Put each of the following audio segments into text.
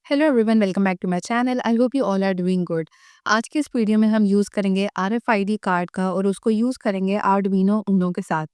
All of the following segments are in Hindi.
Hello everyone, welcome back to my channel. I hope you all are doing good. आज के इस वीडियो में हम यूज़ करेंगे आरएफआईडी कार्ड का और उसको यूज़ करेंगे आर्डुइनो ऊनो के साथ।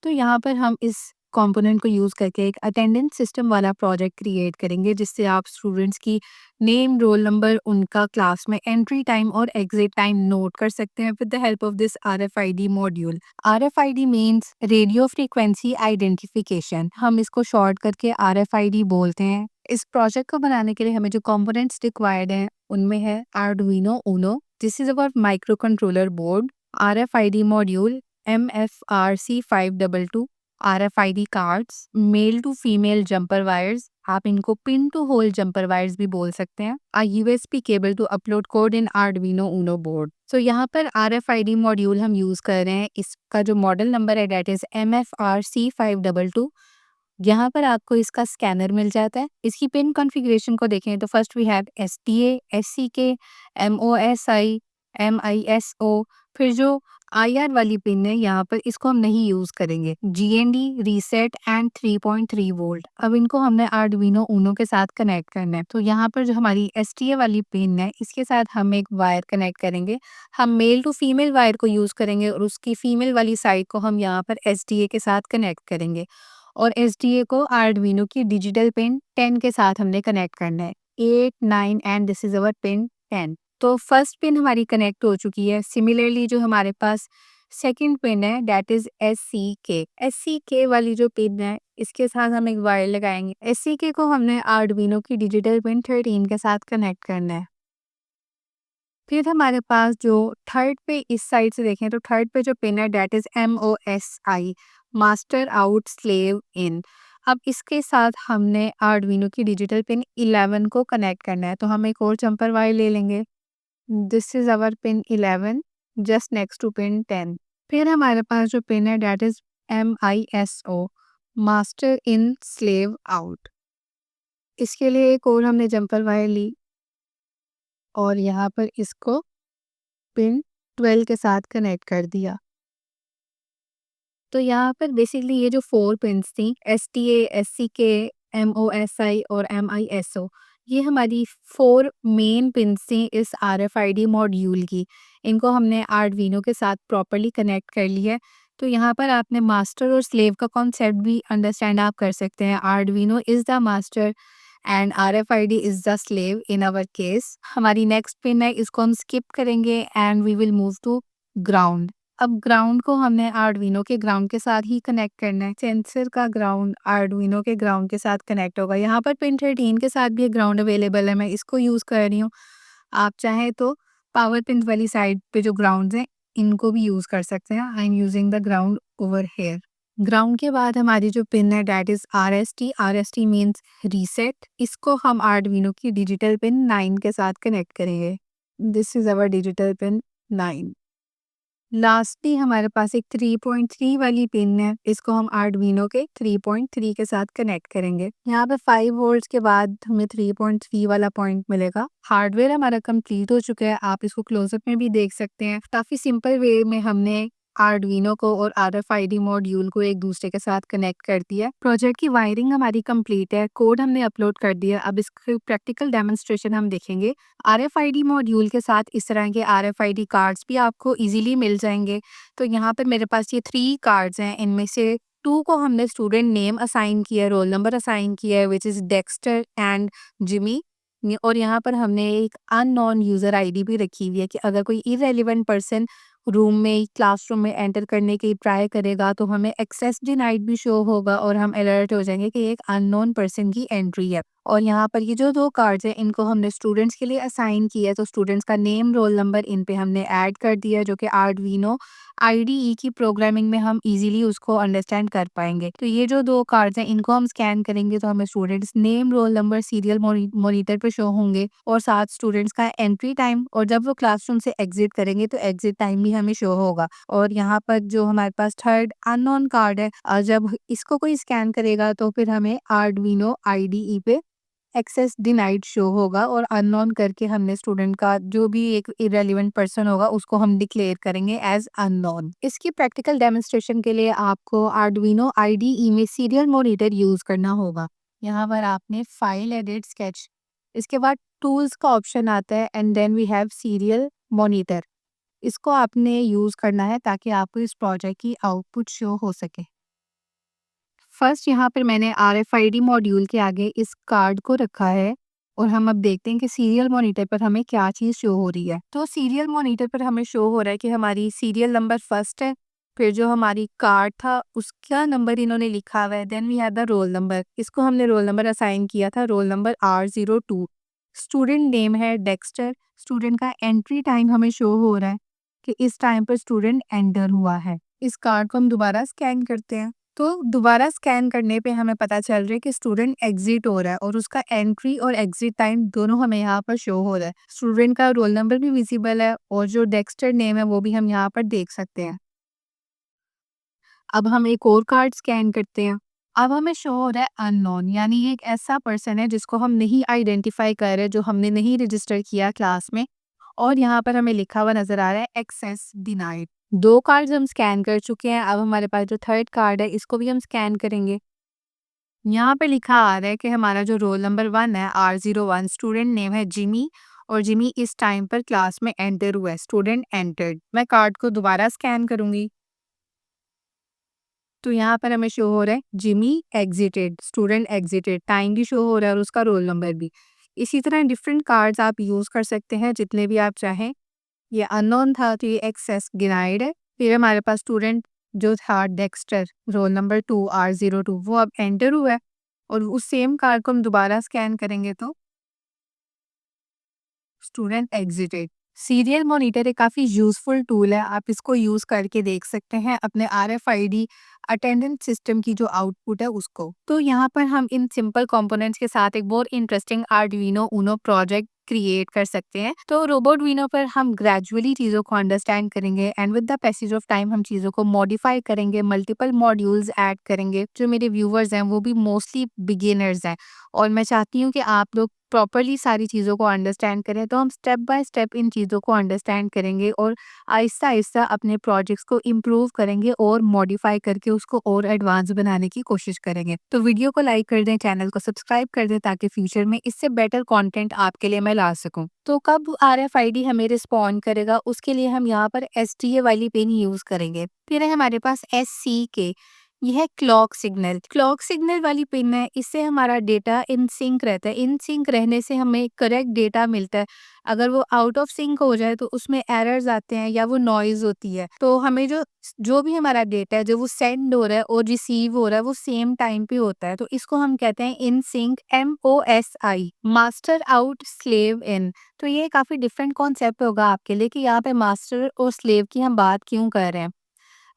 तो यहाँ पर हम इस कंपोनेंट को यूज़ करके एक अटेंडेंस सिस्टम वाला प्रोजेक्ट क्रिएट करेंगे, जिससे आप स्टूडेंट्स की नेम, रोल नंबर, उनका क्लास में एंट्री टाइम और एग्जिट टाइम नोट कर सकते हैं with the help of this RFID module. RFID means radio frequency identification. हम इसको शॉर्ट करके आरएफआईडी बोलते हैं। इस प्रोजेक्ट को बनाने के लिए हमें जो कंपोनेंट्स रिक्वायर्ड हैं उनमें है Arduino Uno, this is our microcontroller board, RFID module, MFRC522, RFID cards, male to female jumper wires, आप इनको pin to hole jumper wires भी बोल सकते हैं, a USB cable to upload code in Arduino Uno board. So यहाँ पर RFID मॉड्यूल हम यूज कर रहे हैं, इसका जो मॉडल नंबर है डेट इज MFRC522। यहाँ पर आपको इसका स्कैनर मिल जाता है। इसकी पिन कॉन्फ़िगरेशन को देखें तो first we have STA, SCK, MOSI, MISO। फिर जो IR वाली पिन है यहाँ पर, इसको हम नहीं यूज़ करेंगे। GND, reset and 3.3 volt. अब इनको हमने आर्डुइनो ऊनो के साथ कनेक्ट करना है। तो यहाँ पर जो हमारी STA वाली पिन है, इसके साथ हम एक वायर कनेक्ट करेंगे। हम मेल टू फीमेल वायर को यूज़ करेंगे और उसकी फीमेल वाली साइड को हम यहाँ पर SDA के साथ कनेक्ट करेंगे। और SDA को आर्डुइनो की डिजिटल पिन 10 के साथ हमने कनेक्ट करना है। 8, 9 and this is our pin 10। तो फर्स्ट पिन हमारी कनेक्ट हो चुकी है। सिमिलरली जो हमारे पास सेकंड पिन है डेट इज SCK वाली जो पिन है, इसके साथ हम एक वायर लगाएंगे। SCK को हमने आर्डुइनो की डिजिटल पिन 13 के साथ कनेक्ट करना है। फिर हमारे पास जो थर्ड पे इस साइड से देखें तो थर्ड पे जो पिन है that is MOSI, master out slave in. अब इसके साथ हमने आर्डुइनो की डिजिटल पिन 11 को कनेक्ट करना है। तो हम एक और जंपर वायर ले लेंगे। This is our pin 11 just next to pin 10। फिर हमारे पास जो पिन है that is MISO, master in slave out. इसके लिए एक और हमने जंपर वायर ली और यहाँ पर इसको पिन 12 के साथ कनेक्ट कर दिया। तो यहाँ पर बेसिकली ये जो 4 पिन्स थी, STA, SCK, MOSI और MISO, ये हमारी 4 मेन पिन्स थी इस RFID मॉड्यूल की। इनको हमने आर्डुइनो के साथ प्रॉपर्ली कनेक्ट कर लिया है। तो यहाँ पर आपने मास्टर और स्लेव का कॉन्सेप्ट भी अंडरस्टैंड आप कर सकते हैं। Arduino is the master and RFID is the slave in our case. हमारी नेक्स्ट पिन है, इसको हम स्किप करेंगे and we will move to ground. अब ग्राउंड को हमने आर्डुइनो के ग्राउंड के साथ ही कनेक्ट करना है। सेंसर का ग्राउंड आर्डुइनो के ग्राउंड के साथ कनेक्ट होगा। यहाँ पर पिन 13 के साथ भी एक ग्राउंड अवेलेबल है, मैं इसको यूज़ कर रही हूँ। आप चाहें तो पावर पिन वाली साइड पे जो ग्राउंड्स हैं, इनको भी यूज़ कर सकते हैं। I am using the ground over here. Ground के बाद हमारी जो पिन है that is RST means reset. इसको हम आर्डुइनो की डिजिटल पिन 9 के साथ कनेक्ट करेंगे। This is our digital pin 9। Lastly हमारे पास एक 3.3 वाली पिन है, इसको हम आर्डुइनो के 3.3 के साथ कनेक्ट करेंगे। यहाँ पे 5 वोल्ट्स के बाद हमें 3.3 वाला पॉइंट मिलेगा। हार्डवेयर हमारा कंप्लीट हो चुका है, आप इसको क्लोजअप में भी देख सकते हैं। काफ़ी सिंपल वे में हमने आर्डुइनो को और RFID मॉड्यूल को एक दूसरे के साथ कनेक्ट कर दिया। प्रोजेक्ट की वायरिंग हमारी कंप्लीट है, कोड हमने अपलोड कर दिया। अब इसकी प्रैक्टिकल डेमोन्स्ट्रेशन हम देखेंगे। RFID मॉड्यूल के साथ इस तरह के RFID कार्ड्स भी आपको इजीली मिल जाएंगे। तो यहाँ पर मेरे पास ये 3 कार्ड्स हैं, इनमें से 2 को हमने स्टूडेंट नेम असाइन किया है, रोल नंबर असाइन किया है, which is Dexter and Jimmy. और यहाँ पर हमने एक अननोन यूज़र आईडी भी रखी हुई है कि अगर कोई इरेलीवेंट पर्सन रूम में, क्लासरूम में एंटर करने की ट्राई करेगा तो हमें एक्सेस डिनाइड भी शो होगा और हम अलर्ट हो जाएंगे कि एक अननोन पर्सन की एंट्री है। और यहाँ पर ये जो 2 कार्ड्स हैं, इनको हमने स्टूडेंट्स के लिए असाइन किया है। तो स्टूडेंट्स का नेम, रोल नंबर इन पे हमने ऐड कर दिया, जो कि आर्डुइनो IDE की प्रोग्रामिंग में हम इजीली उसको अंडरस्टैंड कर पाएंगे। तो ये जो 2 कार्ड्स हैं, इनको हम स्कैन करेंगे तो हमें students name, roll number serial monitor पे शो होंगे और साथ स्टूडेंट्स का एंट्री टाइम, और जब वो क्लासरूम से एग्जिट करेंगे तो एग्जिट टाइम भी हमें शो होगा। और यहाँ पर जो हमारे पास थर्ड अननोन कार्ड है, जब इसको कोई स्कैन करेगा तो फिर हमें आर्डुइनो IDE पे एक्सेस डिनाइड शो होगा और अननोन करके हमने स्टूडेंट का जो भी एक इरेलीवेंट पर्सन होगा उसको हम डिक्लेयर करेंगे एज अननोन। इसकी प्रैक्टिकल डेमोन्स्ट्रेशन के लिए आपको आर्डुइनो IDE में सीरियल मॉनिटर यूज करना होगा। यहाँ पर आपने फाइल एडिट स्केच इसके बाद टूल्स का ऑप्शन आता है and then we have serial monitor. इसको आपने यूज़ करना है ताकि आपको इस प्रोजेक्ट की आउटपुट शो हो सके। फर्स्ट यहाँ पर मैंने आरएफआईडी मॉड्यूल के आगे इस कार्ड को रखा है और हम अब देखते हैं कि सीरियल मॉनिटर पर हमें क्या चीज़ शो हो रही है। तो सीरियल मॉनिटर पर हमें शो हो रहा है कि हमारी सीरियल नंबर फर्स्ट है, फिर जो हमारी कार्ड था उसका नंबर इन्होंने लिखा हुआ है, then we have the roll number. इसको हमने रोल नंबर असाइन किया था, roll number R02। Student name है डेक्स्टर। स्टूडेंट का एंट्री टाइम हमें शो हो रहा है कि इस टाइम पर स्टूडेंट एंटर हुआ है। इस कार्ड को हम दोबारा स्कैन करते हैं, तो दोबारा स्कैन करने पे हमें पता चल रहा है कि स्टूडेंट एग्जिट हो रहा है और उसका एंट्री और एग्जिट टाइम दोनों हमें यहाँ पर शो हो रहा है। स्टूडेंट का रोल नंबर भी विजिबल है और जो डेक्स्टर नेम है वो भी हम यहाँ पर देख सकते हैं। अब हम एक और कार्ड स्कैन करते हैं। अब हमें शो हो रहा है अननोन, यानी ये एक ऐसा पर्सन है जिसको हम नहीं आइडेंटिफाई कर रहे, जो हमने नहीं रजिस्टर किया क्लास में, और यहाँ पर हमें लिखा हुआ नजर आ रहा है एक्सेस डिनाइड। 2 कार्ड्स हम स्कैन कर चुके हैं। अब हमारे पास जो थर्ड कार्ड है इसको भी हम स्कैन करेंगे। यहाँ पे लिखा आ रहा है कि हमारा जो रोल नंबर 1 है R01, स्टूडेंट नेम है जिमी और जिमी इस टाइम पर क्लास में एंटर हुआ है, स्टूडेंट एंटर्ड। मैं कार्ड को दोबारा स्कैन करूंगी तो यहाँ पर हमें शो हो रहा है Jimmy exerted, student exerted, time भी शो हो रहा है और उसका रोल नंबर भी। इसी तरह डिफरेंट कार्ड्स आप यूज़ कर सकते हैं जितने भी आप चाहें। ये अननोन था तो ये एक्सेस डिनाइड है। फिर हमारे पास स्टूडेंट जो था डेक्स्टर, रोल नंबर 2 R02, वो अब एंटर हुआ है और उस सेम कार्ड को हम दोबारा स्कैन करेंगे तो स्टूडेंट एग्जिटेड। सीरियल मॉनिटर एक काफ़ी यूज़फुल टूल है, आप इसको यूज़ करके देख सकते हैं अपने आरएफआईडी अटेंडेंस सिस्टम की जो आउटपुट है उसको। तो यहाँ पर हम इन सिंपल कंपोनेंट्स के साथ एक बहुत इंटरेस्टिंग आर्डुइनो उनो प्रोजेक्ट क्रिएट कर सकते हैं। तो रोबोट वीनो पर हम ग्रेजुअली चीज़ों को अंडरस्टैंड करेंगे and with the passage of time हम चीज़ों को मॉडिफाई करेंगे, मल्टीपल मॉड्यूल्स ऐड करेंगे। जो मेरे व्यूवर्स हैं वो भी मोस्टली बिगिनर्स हैं और मैं चाहती हूँ कि आप लोग प्रॉपर्ली सारी चीज़ों को अंडरस्टैंड करें। तो हम स्टेप बाय स्टेप इन चीज़ों को अंडरस्टैंड करेंगे और आहिस्ता-आहिस्ता अपने प्रोजेक्ट्स को इम्प्रूव करेंगे और मॉडिफाई करके उसको और एडवांस बनाने की कोशिश करेंगे। तो वीडियो को लाइक कर दें, चैनल को सब्सक्राइब कर दें ताकि फ्यूचर में इससे बेटर कंटेंट आपके लिए मैं ला सकूँ। तो कब आरएफआईडी हमें रिस्पॉन्ड करेगा उसके लिए हम यहाँ पर एसटीए वाली पिन यूज़ करेंगे। फिर है हमारे पास एससीके, यह है क्लॉक सिग्नल। क्लॉक सिग्नल वाली पिन है, इससे हमारा डेटा इन सिंक रहता है। इन सिंक रहने से हमें करेक्ट डेटा मिलता है। अगर वो आउट ऑफ सिंक हो जाए तो उसमें एरर्स आते हैं या वो नॉइज होती है। तो हमें जो जो भी हमारा डेटा है जो वो सेंड हो रहा है और रिसीव हो रहा है वो सेम टाइम पे होता है। तो इसको हम कहते हैं in sync, MOSI, master out slave in. तो ये काफी डिफरेंट कॉन्सेप्ट होगा आपके लिए कि यहाँ पे मास्टर और स्लेव की हम बात क्यों कर रहे हैं।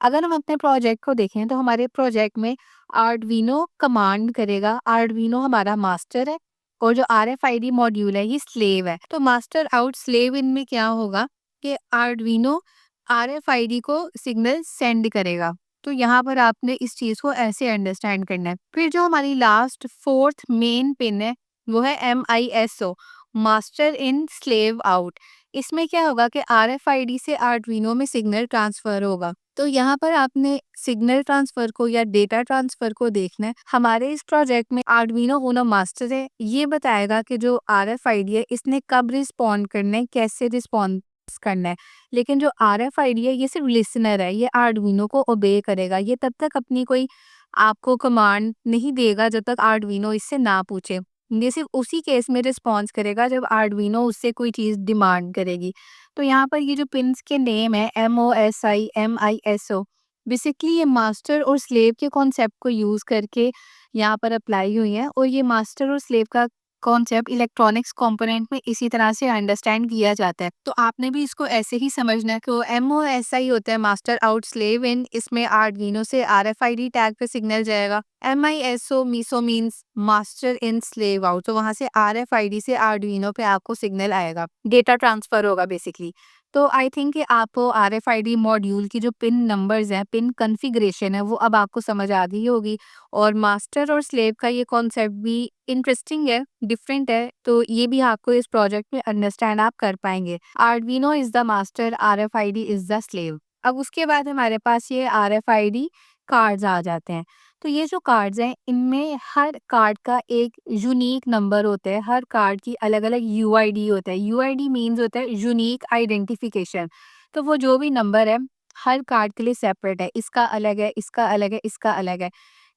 अगर हम अपने प्रोजेक्ट को देखें तो हमारे प्रोजेक्ट में आर्डुइनो कमांड करेगा। आर्डुइनो हमारा मास्टर है और जो आरएफआईडी मॉड्यूल है ये स्लेव है। तो मास्टर आउट स्लेव इन में क्या होगा कि आर्डुइनो आरएफआईडी को सिग्नल सेंड करेगा। तो यहाँ पर आपने इस चीज को ऐसे अंडरस्टैंड करना है। फिर जो हमारी लास्ट फोर्थ मेन पिन है वो है MISO, master in slave out. इसमें क्या होगा कि आरएफआईडी से आर्डुइनो में सिग्नल ट्रांसफर होगा। तो यहाँ पर आपने सिग्नल ट्रांसफर को या डेटा ट्रांसफर को देखना है। हमारे इस प्रोजेक्ट में आर्डुइनो उनो मास्टर है, ये बताएगा कि जो आरएफआईडी है इसने कब रिस्पॉन्ड करना है, कैसे रिस्पॉन्ड करना है। लेकिन जो आरएफआईडी है ये सिर्फ लिसनर है, ये आर्डुइनो को ओबे करेगा। ये तब तक अपनी कोई आपको कमांड नहीं देगा जब तक आर्डुइनो इससे ना पूछे। ये सिर्फ उसी केस में रिस्पॉन्स करेगा जब आर्डुइनो उससे कोई चीज़ डिमांड करेगी। तो यहाँ पर ये जो पिन्स के नेम है MOSI, MISO, बेसिकली ये मास्टर और स्लेव के कॉन्सेप्ट को यूज़ करके यहाँ पर अप्लाई हुई है और ये मास्टर और स्लेव का कॉन्सेप्ट इलेक्ट्रॉनिक्स कंपोनेंट में इसी तरह से अंडरस्टैंड किया जाता है। तो आपने भी इसको ऐसे ही समझना है कि MOSI होता है मास्टर आउट स्लेव इन, इसमें आर्डुइनो से RFID टैग पे सिग्नल जाएगा। MISO MISO means master in slave out, तो वहां से RFID से आर्डुइनो पे आपको सिग्नल आएगा, डेटा ट्रांसफर होगा बेसिकली। तो आई थिंक कि आपको RFID मॉड्यूल की जो पिन नंबर्स हैं, पिन कॉन्फ़िगरेशन है, वो अब आपको समझ आ गई होगी। और मास्टर और स्लेव का ये कॉन्सेप्ट भी इंटरेस्टिंग है, डिफरेंट है, तो ये भी आपको इस प्रोजेक्ट में अंडरस्टैंड आप कर पाएंगे। Arduino is the master, RFID is the slave. अब उसके बाद हमारे पास ये RFID कार्ड्स आ जाते हैं। तो ये जो कार्ड्स हैं, इनमें हर कार्ड का एक यूनिक नंबर होता है, हर कार्ड की अलग-अलग यूआईडी होता है। यूआईडी मीन्स होता है यूनिक आइडेंटिफिकेशन। तो वो जो भी नंबर है, हर कार्ड के लिए सेपरेट है। इसका अलग है, इसका अलग है, इसका अलग है।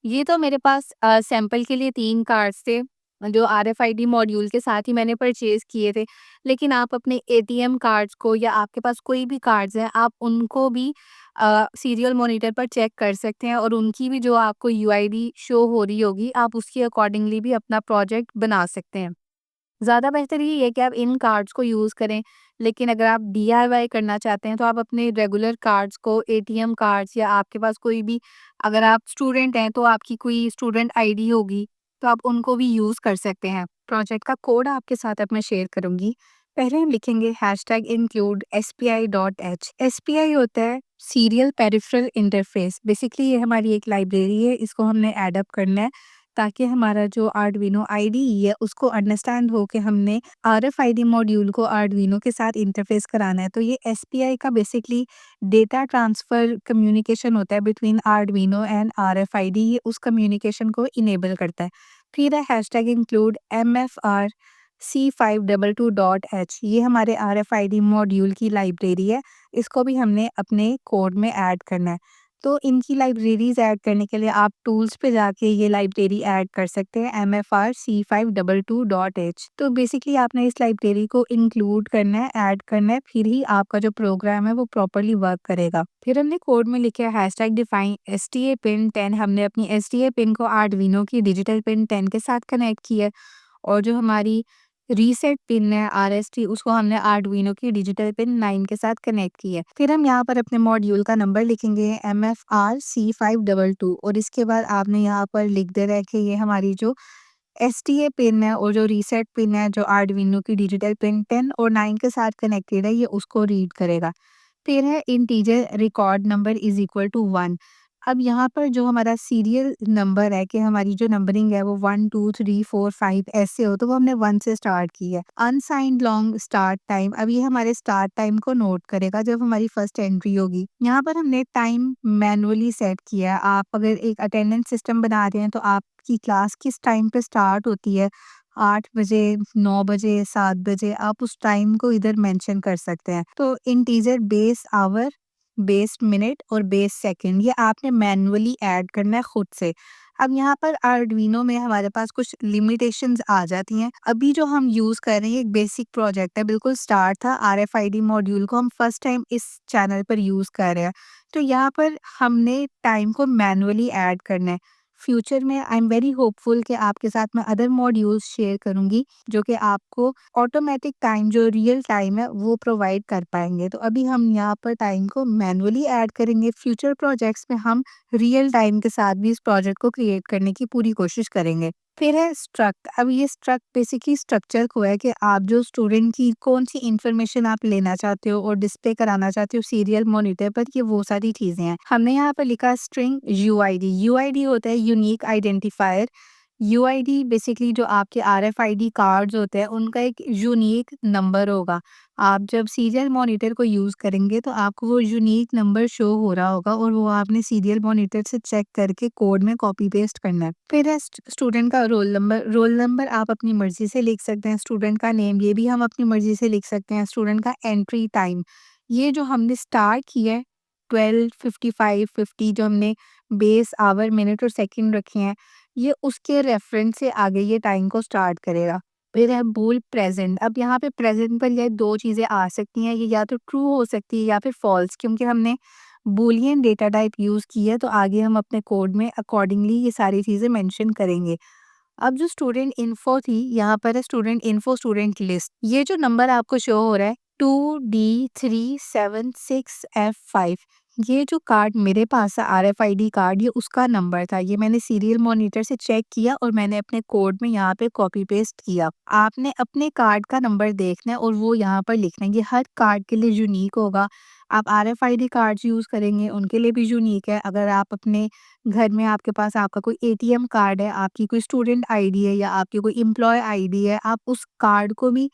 ये तो मेरे पास सैंपल के लिए 3 कार्ड्स थे, जो आरएफआईडी मॉड्यूल के साथ ही मैंने परचेज़ किए थे। लेकिन आप अपने एटीएम कार्ड्स को या आपके पास कोई भी कार्ड्स हैं, आप उनको भी सीरियल मॉनिटर पर चेक कर सकते हैं और उनकी भी जो आपको यूआईडी शो हो रही होगी, आप उसके अकॉर्डिंगली भी अपना प्रोजेक्ट बना सकते हैं। ज़्यादा बेहतर यही है कि आप इन कार्ड्स को यूज़ करें, लेकिन अगर आप डीआईवाई करना चाहते हैं, तो आप अपने रेगुलर कार्ड्स को, एटीएम कार्ड्स या आपके पास कोई भी, अगर आप स्टूडेंट हैं, तो आपकी कोई स्टूडेंट आईडी होगी, तो आप उनको भी यूज़ कर सकते हैं। प्रोजेक्ट का कोड आपके साथ अब मैं शेयर करूँगी। पहले हम लिखेंगे #include SPI.h। एसपीआई होता है सीरियल पेरिफेरल इंटरफेस। बेसिकली ये हमारी एक लाइब्रेरी है, इसको हमने ऐड अप करना है ताकि हमारा जो आर्डुइनो आईडीई है उसको अंडरस्टैंड हो कि हमने आरएफआईडी मॉड्यूल को आर्डुइनो के साथ इंटरफेस कराना है। तो ये एसपीआई का बेसिकली डेटा ट्रांसफर कम्युनिकेशन होता है बिटवीन आर्डुइनो एंड आरएफआईडी। ये उस कम्युनिकेशन को इनेबल करता है। फिर है #include MFR C522.h। ये हमारे आरएफआईडी मॉड्यूल की लाइब्रेरी है। इसको भी हमने अपने कोड में ऐड करना है। तो इनकी लाइब्रेरीज़ ऐड करने के लिए आप टूल्स पे जाके ये लाइब्रेरी ऐड कर सकते हैं, MFRC522.h। तो बेसिकली आपने इस लाइब्रेरी को इंक्लूड करना है, ऐड करना है, फिर ही आपका जो प्रोग्राम है वो प्रॉपर्ली वर्क करेगा। फिर हमने कोड में लिखा है #define STA पिन 10। हमने अपनी STA पिन को आर्डुइनो की डिजिटल पिन 10 के साथ कनेक्ट किया है और जो हमारी रीसेट पिन है RST, उसको हमने आर्डुइनो की डिजिटल पिन 9 के साथ कनेक्ट की है। फिर हम यहाँ पर अपने मॉड्यूल का नंबर लिखेंगे MFRC522 और इसके बाद आपने यहाँ पर लिख देना है कि ये हमारी जो STA पिन है और जो रीसेट पिन है, जो आर्डुइनो की डिजिटल पिन 10 और 9 के साथ कनेक्टेड है, ये उसको रीड करेगा। फिर है integer record number is equal to 1। अब यहाँ पर जो हमारा सीरियल नंबर है कि हमारी जो नंबरिंग है वो 1, 2, 3, 4, 5 ऐसे हो, तो वो हमने 1 से स्टार्ट की है। अनसाइंड लॉन्ग स्टार्ट टाइम, अब ये हमारे स्टार्ट टाइम को नोट करेगा जब हमारी फर्स्ट एंट्री होगी। यहाँ पर हमने टाइम मैनुअली सेट किया है। आप अगर एक अटेंडेंस सिस्टम बना रहे हैं तो आपकी क्लास किस टाइम पे स्टार्ट होती है, 8 बजे, 9 बजे, 7 बजे, आप उस टाइम को इधर मेंशन कर सकते हैं। तो integer base hour, base minute और बेस सेकंड, ये आपने मैन्युअली ऐड करना है खुद से। अब यहाँ पर आर्डुइनो में हमारे पास कुछ लिमिटेशंस आ जाती हैं। अभी जो हम यूज़ कर रहे हैं, ये एक बेसिक प्रोजेक्ट है, बिल्कुल स्टार्ट था। आरएफआईडी मॉड्यूल को हम फर्स्ट टाइम इस चैनल पर यूज़ कर रहे हैं। तो यहाँ पर हमने टाइम को मैन्युअली ऐड करना है। फ्यूचर में आई एम वेरी होपफुल कि आपके साथ मैं अदर मॉड्यूल्स शेयर करूँगी, जो कि आपको ऑटोमेटिक टाइम, जो रियल टाइम है, वो प्रोवाइड कर पाएँगे। तो अभी हम यहाँ पर टाइम को मैनुअली ऐड करेंगे। फ्यूचर प्रोजेक्ट्स में हम रियल टाइम के साथ भी इस प्रोजेक्ट को क्रिएट करने की पूरी कोशिश करेंगे। फिर है स्ट्रक्ट। अब ये स्ट्रक्ट बेसिकली स्ट्रक्चर को है कि आप जो स्टूडेंट की कौन-सी इन्फॉर्मेशन आप लेना चाहते हो और डिस्प्ले कराना चाहते हो सीरियल मॉनिटर पर, ये वो सारी चीज़ें हैं। हमने यहाँ पर लिखा स्ट्रिंग यूआईडी। यूआईडी होता है यूनिक आइडेंटिफायर। यूआईडी बेसिकली जो आपके आरएफआईडी कार्ड्स होते हैं, उनका एक यूनिक नंबर होगा। आप जब सीरियल मॉनिटर को यूज़ करेंगे तो आपको वो यूनिक नंबर शो हो रहा होगा और वो आपने सीरियल मॉनिटर से चेक करके कोड में कॉपी पेस्ट करना है। फिर है स्टूडेंट का रोल नंबर। रोल नंबर आप अपनी मर्ज़ी से लिख सकते हैं। स्टूडेंट का नेम, ये भी हम अपनी मर्ज़ी से लिख सकते हैं। स्टूडेंट का एंट्री टाइम, ये जो हमने स्टार्ट किया है 12, 55, 50, जो हमने बेस, आवर, मिनट और सेकंड रखे हैं, ये उसके रेफरेंस से आगे ये टाइम को स्टार्ट करेगा। फिर है बूल प्रेज़ेंट। अब यहाँ पे प्रेज़ेंट पर ये 2 चीज़ें आ सकती हैं, ये या तो ट्रू हो सकती है या फिर फ़ॉल्स, क्योंकि हमने बूलियन डेटा टाइप यूज़ की है, तो आगे हम अपने कोड में अकॉर्डिंगली ये सारी चीज़ें मेंशन करेंगे। अब जो स्टूडेंट इन्फो थी, यहाँ पर है स्टूडेंट इन्फो, स्टूडेंट लिस्ट। ये जो नंबर आपको शो हो रहा है 2D376F5, ये जो कार्ड मेरे पास है आरएफआईडी कार्ड, ये उसका नंबर था। ये मैंने सीरियल मॉनिटर से चेक किया और मैंने अपने कोड में यहाँ पे कॉपी पेस्ट किया। आपने अपने कार्ड का नंबर देखना है और वो यहाँ पर लिखना है। ये हर कार्ड के लिए यूनिक होगा। आप आरएफआईडी कार्ड्स यूज़ करेंगे, उनके लिए भी यूनिक है। अगर आप अपने घर में, आपके पास आपका कोई एटीएम कार्ड है, आपकी कोई स्टूडेंट आईडी है या आपकी कोई एम्प्लॉय आईडी है, आप उस कार्ड को भी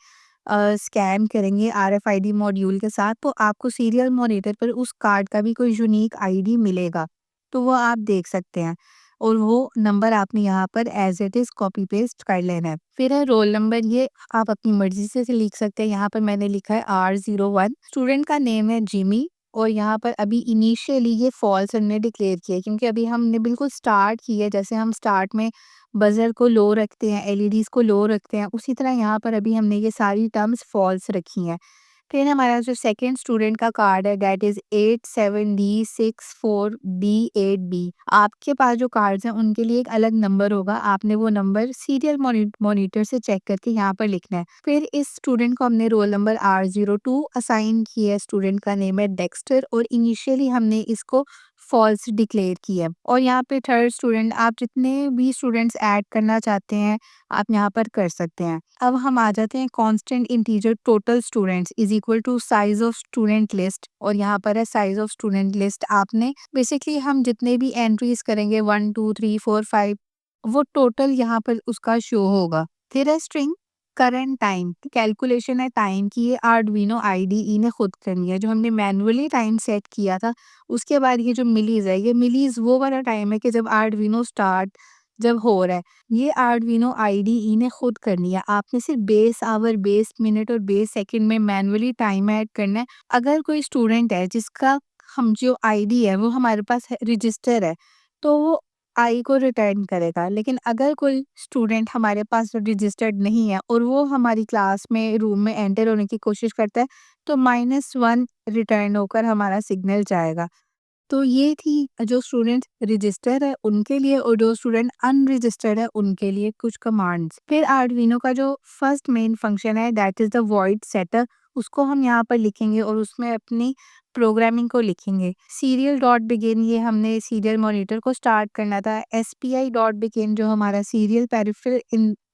स्कैन करेंगे आरएफआईडी मॉड्यूल के साथ, तो आपको सीरियल मॉनिटर पर उस कार्ड का भी कोई यूनिक आईडी मिलेगा, तो वो आप देख सकते हैं। और वो नंबर आपने यहाँ पर as it is copy paste कर लेना है। फिर है रोल नंबर, ये आप अपनी मर्जी से लिख सकते हैं। यहाँ पर मैंने लिखा है R01। स्टूडेंट का नेम है जिमी, और यहाँ पर अभी इनिशियली ये फॉल्स हमने डिक्लेयर किया है, क्योंकि अभी हमने बिल्कुल स्टार्ट किया है। जैसे हम स्टार्ट में बजर को लो रखते हैं, एलईडीज को लो रखते हैं, उसी तरह यहाँ पर अभी हमने ये सारी टर्म्स फॉल्स रखी हैं। फिर हमारा जो सेकंड स्टूडेंट का कार्ड है दैट इज 87D64D8B। आपके पास जो कार्ड्स हैं उनके लिए एक अलग नंबर होगा, आपने वो नंबर सीरियल मॉनिटर से चेक करके यहाँ पर लिखना है। फिर इस स्टूडेंट को हमने रोल नंबर R02 असाइन किया है। स्टूडेंट का नेम है डेक्स्टर, और इनिशियली हमने इसको फॉल्स डिक्लेयर किया है। और यहाँ पे थर्ड स्टूडेंट, आप जितने भी स्टूडेंट्स ऐड करना चाहते हैं आप यहाँ पर कर सकते हैं। अब हम आ जाते हैं constant integer total students is equal to size of student list, और यहाँ पर है साइज ऑफ स्टूडेंट लिस्ट। आपने बेसिकली हम जितने भी एंट्रीज करेंगे 1 2 3 4 5, वो टोटल यहाँ पर उसका शो होगा। फिर है स्ट्रिंग करंट टाइम, कैलकुलेशन है टाइम की, ये आर्डुइनो IDE ने खुद करनी है। जो हमने मैनुअली टाइम सेट किया था, उसके बाद ये जो मिलीज है, ये मिलीज वो वाला टाइम है कि जब आर्डुइनो स्टार्ट जब हो रहा है, ये आर्डुइनो IDE ने खुद करनी है। आपने सिर्फ बेस आवर, बेस मिनट और बेस सेकंड में मैनुअली टाइम ऐड करना है। अगर कोई स्टूडेंट है जिसका हम जो ID है वो हमारे पास रजिस्टर है, तो वो आई को रिटर्न करेगा। लेकिन अगर कोई स्टूडेंट हमारे पास रजिस्टर्ड नहीं है और वो हमारी क्लास में रूम में एंटर होने की कोशिश करता है, तो -1 रिटर्न होकर हमारा सिग्नल जाएगा। तो ये थी जो स्टूडेंट रजिस्टर है उनके लिए, और जो स्टूडेंट अनरजिस्टर्ड है उनके लिए कुछ कमांड्स। फिर आर्डुइनो का जो फर्स्ट मेन फंक्शन है that is the void setup, उसको हम यहाँ पर लिखेंगे और उसमें अपनी प्रोग्रामिंग को लिखेंगे। सीरियल डॉट बिगिन, ये हमने सीरियल मॉनिटर को स्टार्ट करना था। SPI डॉट बिगिन जो हमारा सीरियल पेरिफेरल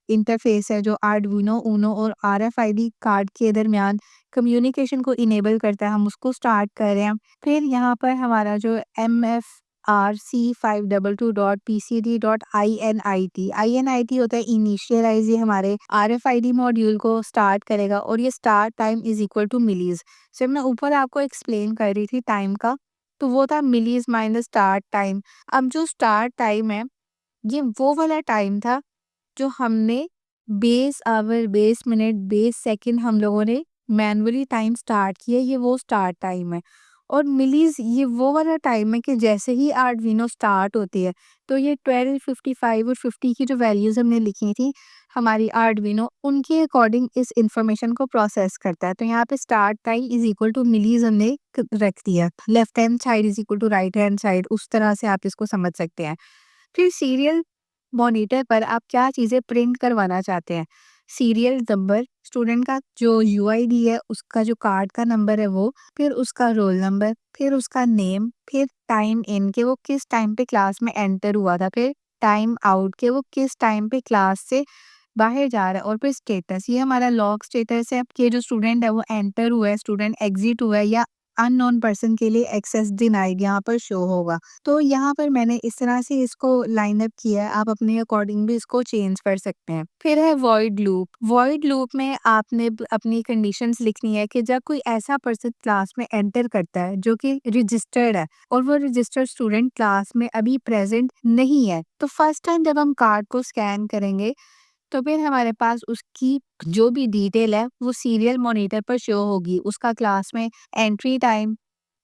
इंटरफेस है, जो आर्डुइनो ऊनो और RFID कार्ड के दरमियान कम्युनिकेशन को इनेबल करता है, हम उसको स्टार्ट कर रहे हैं। फिर यहाँ पर हमारा जो MFRC522.PCD.INIT, INIT होता है इनिशियलाइज, ये हमारे RFID मॉड्यूल को स्टार्ट करेगा, और ये start time is equal to millis. जब मैं ऊपर आपको एक्सप्लेन कर रही थी टाइम का, तो वो था मिलीज माइनस स्टार्ट टाइम। अब जो स्टार्ट टाइम है, ये वो वाला टाइम था जो हमने base hour, base minute, base second हम लोगों ने मैनुअली टाइम स्टार्ट किया, ये वो स्टार्ट टाइम है। और मिलीज ये वो वाला टाइम है कि जैसे ही आर्डुइनो स्टार्ट होती है, तो ये 12 55 और 50 की जो वैल्यूज हमने लिखी थी, हमारी आर्डुइनो उनके अकॉर्डिंग इस इंफॉर्मेशन को प्रोसेस करता है। तो यहाँ पे start time is equal to millis हमने रख दिया। Left hand side is equal to right hand side, उस तरह से आप इसको समझ सकते हैं। फिर सीरियल मॉनिटर पर आप क्या चीज़ें प्रिंट करवाना चाहते हैं। सीरियल नंबर, स्टूडेंट का जो UID है उसका जो कार्ड का नंबर है वो, फिर उसका रोल नंबर, फिर उसका नेम, फिर टाइम इन के वो किस टाइम पे क्लास में एंटर हुआ था, फिर टाइम आउट के वो किस टाइम पे क्लास से बाहर जा रहा है, और फिर स्टेटस, ये हमारा लॉग स्टेटस है कि जो स्टूडेंट है वो एंटर हुआ है, स्टूडेंट एग्जिट हुआ है, या अननोन पर्सन के लिए एक्सेस डिनाइड यहाँ पर शो होगा। तो यहाँ पर मैंने इस तरह से इसको लाइन अप किया है, आप अपने अकॉर्डिंग भी इसको चेंज कर सकते हैं। फिर है वॉइड लूप। वॉइड लूप में आपने अपनी कंडीशंस लिखनी है कि जब कोई ऐसा पर्सन क्लास में एंटर करता है जो कि रजिस्टर्ड है, और वो रजिस्टर्ड स्टूडेंट क्लास में अभी प्रेजेंट नहीं है, तो फर्स्ट टाइम जब हम कार्ड को स्कैन करेंगे, तो फिर हमारे पास उसकी जो भी डिटेल है वो सीरियल मॉनिटर पर शो होगी। उसका क्लास में एंट्री टाइम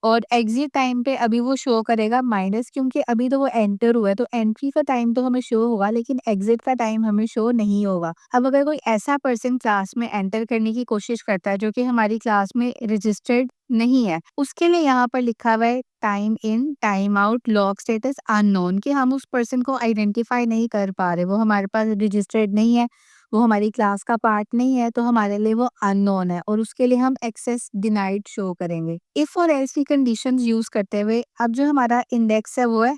और एग्जिट टाइम पे अभी वो शो करेगा माइनस, क्योंकि अभी तो वो एंटर हुआ है, तो एंट्री का टाइम तो हमें शो होगा लेकिन एग्जिट का टाइम हमें शो नहीं होगा। अब अगर कोई ऐसा पर्सन क्लास में एंटर करने की कोशिश करता है जो कि हमारी क्लास में रजिस्टर्ड नहीं है, उसके लिए यहाँ पर लिखा हुआ है time in, time out, log status unknown, कि हम उस पर्सन को आइडेंटिफाई नहीं कर पा रहे, वो हमारे पास रजिस्टर्ड नहीं है, वो हमारी क्लास का पार्ट नहीं है, तो हमारे लिए वो अननोन है, और उसके लिए हम एक्सेस डिनाइड शो करेंगे। इफ और एल्स की कंडीशन यूज करते हुए अब जो हमारा इंडेक्स है वो है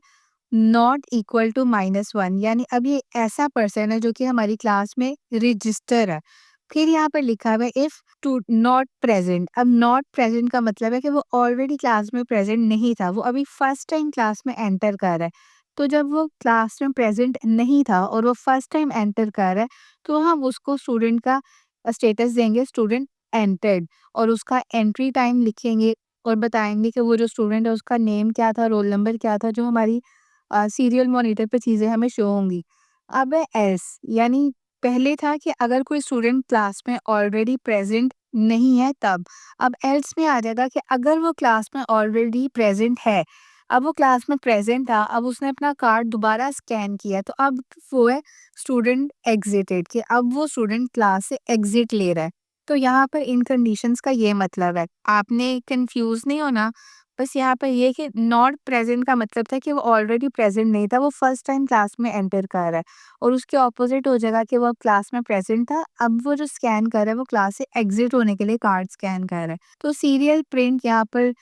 नॉट इक्वल टू -1, यानी अब ये ऐसा पर्सन है जो कि हमारी क्लास में रजिस्टर है। फिर यहाँ पर लिखा हुआ है इफ टू नॉट प्रेजेंट। अब नॉट प्रेजेंट का मतलब है कि वो ऑलरेडी क्लास में प्रेजेंट नहीं था, वो अभी फर्स्ट टाइम क्लास में एंटर कर रहा है। तो जब वो क्लास में प्रेजेंट नहीं था और वो फर्स्ट टाइम एंटर कर रहा है, तो हम उसको स्टूडेंट का स्टेटस देंगे स्टूडेंट एंटर्ड, और उसका एंट्री टाइम लिखेंगे और बताएंगे कि वो जो स्टूडेंट है उसका नेम क्या था, रोल नंबर क्या था, जो हमारी सीरियल मॉनिटर पे चीज़ें हमें शो होंगी। अब है एल्स, यानी पहले था कि अगर कोई स्टूडेंट क्लास में ऑलरेडी प्रेज़ेंट नहीं है तब। अब एल्स में आ जाएगा कि अगर वो क्लास में ऑलरेडी प्रेज़ेंट है, अब वो क्लास में प्रेज़ेंट था, अब उसने अपना कार्ड दोबारा स्कैन किया, तो अब वो है स्टूडेंट एग्ज़िटेड, कि अब वो स्टूडेंट क्लास से एग्ज़िट ले रहा है। तो यहाँ पर इन कंडीशंस का ये मतलब है। आपने कन्फ्यूज़ नहीं होना, बस यहाँ पर ये कि नॉट प्रेज़ेंट का मतलब था कि वो ऑलरेडी प्रेज़ेंट नहीं था, वो फर्स्ट टाइम क्लास में एंटर कर रहा है, और उसके ऑपोज़िट हो जाएगा कि वो अब क्लास में प्रेज़ेंट था, अब वो जो स्कैन कर रहा है वो क्लास से एग्ज़िट होने के लिए कार्ड स्कैन कर रहा है। तो सीरियल प्रिंट यहाँ पर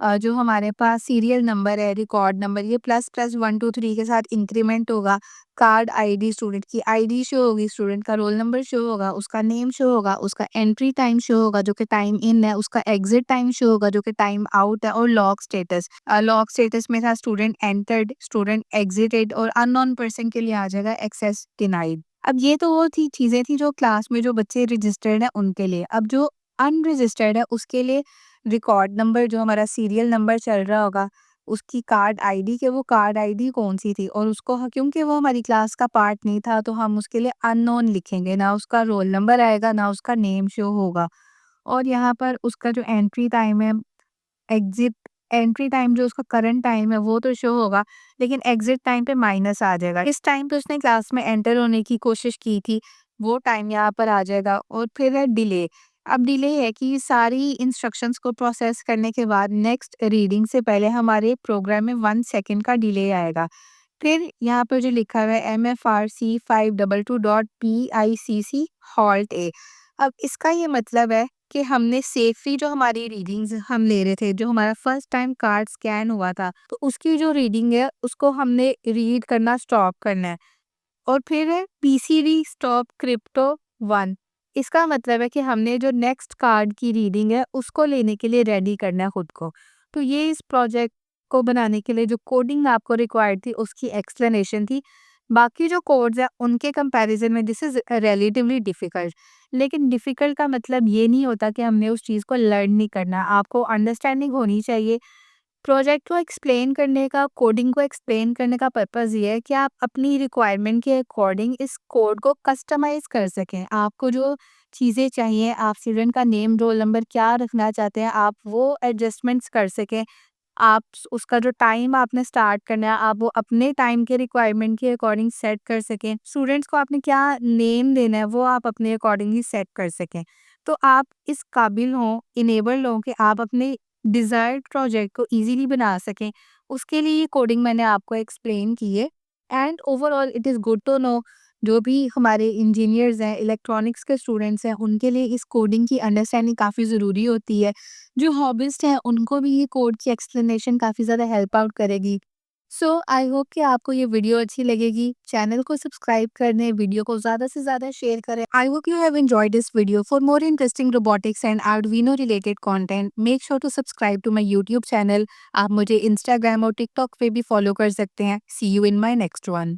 जो हमारे पास सीरियल नंबर है, रिकॉर्ड नंबर, ये प्लस प्लस 1 2 3 के साथ इंक्रीमेंट होगा। कार्ड आईडी, स्टूडेंट की आईडी शो होगी, स्टूडेंट का रोल नंबर शो होगा, उसका नेम शो होगा, उसका एंट्री टाइम शो होगा जो कि टाइम इन है, उसका एग्जिट टाइम शो होगा जो कि टाइम आउट है, और लॉग स्टेटस। लॉग स्टेटस में था स्टूडेंट एंटर्ड, स्टूडेंट एग्जिटेड, और अननोन पर्सन के लिए आ जाएगा एक्सेस डिनाइड। अब ये तो वो थी चीजें थी जो क्लास में जो बच्चे रजिस्टर्ड है उनके लिए। अब जो अनरजिस्टर्ड है उसके लिए रिकॉर्ड नंबर, जो हमारा सीरियल नंबर चल रहा होगा, उसकी कार्ड आईडी, कि वो कार्ड आईडी कौन-सी थी, और उसको क्योंकि वो हमारी क्लास का पार्ट नहीं था, तो हम उसके लिए अननोन लिखेंगे, ना उसका रोल नंबर आएगा, ना उसका नेम शो होगा। और यहाँ पर उसका जो एंट्री टाइम है, एग्ज़िट एंट्री टाइम जो उसका करंट टाइम है वो तो शो होगा, लेकिन एग्ज़िट टाइम पे माइनस आ जाएगा। इस टाइम पे उसने क्लास में एंटर होने की कोशिश की थी, वो टाइम यहाँ पर आ जाएगा। और फिर है डिले। अब डिले है कि सारी इंस्ट्रक्शंस को प्रोसेस करने के बाद नेक्स्ट रीडिंग से पहले हमारे प्रोग्राम में 1 सेकंड का डिले आएगा। फिर यहाँ पर जो लिखा हुआ है MFRC 522.PICC हॉल्ट ए। अब इसका ये मतलब है कि हमने सेफली जो हमारी रीडिंग्स हम ले रहे थे, जो हमारा फर्स्ट टाइम कार्ड स्कैन हुआ था, तो उसकी जो रीडिंग है उसको हमने रीड करना स्टॉप करना है। और फिर है PCD स्टॉप क्रिप्टो 1। इसका मतलब है कि हमने जो नेक्स्ट कार्ड की रीडिंग है उसको लेने के लिए रेडी करना है खुद को। तो ये इस प्रोजेक्ट को बनाने के लिए जो कोडिंग आपको रिक्वायर्ड थी उसकी एक्सप्लेनेशन थी। बाकी जो कोड्स हैं उनके कंपैरिजन में दिस इज़ रिलेटिवली डिफ़िकल्ट। लेकिन डिफ़िकल्ट का मतलब ये नहीं होता कि हमने उस चीज़ को लर्न नहीं करना, आपको अंडरस्टैंडिंग होनी चाहिए। प्रोजेक्ट को एक्सप्लेन करने का, कोडिंग को एक्सप्लेन करने का पर्पज़ ये है कि आप अपनी रिक्वायरमेंट के अकॉर्डिंग इस कोड को कस्टमाइज़ कर सकें। आपको जो चीज़ें चाहिए, आप स्टूडेंट का नेम, रोल नंबर क्या रखना चाहते हैं, आप वो एडजस्टमेंट्स कर सकें। आप उसका जो टाइम आपने स्टार्ट करना है, आप वो अपने टाइम के रिक्वायरमेंट के अकॉर्डिंग सेट कर सकें। स्टूडेंट्स को आपने क्या नेम देना है, वो आप अपने अकॉर्डिंगली सेट कर सकें। तो आप इस काबिल हों, इनेबल्ड हों कि आप अपने डिज़ायर्ड प्रोजेक्ट को ईज़िली बना सकें। उसके लिए ये कोडिंग मैंने आपको एक्सप्लेन की है। And overall it is good to know, जो भी हमारे इंजीनियर्स हैं, इलेक्ट्रॉनिक्स के स्टूडेंट्स हैं, उनके लिए इस कोडिंग की अंडरस्टैंडिंग काफ़ी ज़रूरी होती है। जो हॉबिस्ट हैं उनको भी ये कोड की एक्सप्लेनेशन काफ़ी ज़्यादा हेल्प आउट करेगी। सो आई होप कि आपको ये वीडियो अच्छी लगेगी। चैनल को सब्सक्राइब कर दें, वीडियो को ज़्यादा से ज़्यादा शेयर करें। I hope you have enjoyed this video. For more interesting robotics and Arduino related content, make sure to subscribe to my YouTube channel. आप मुझे इंस्टाग्राम और टिकटॉक पे भी फॉलो कर सकते हैं। See you in my next one.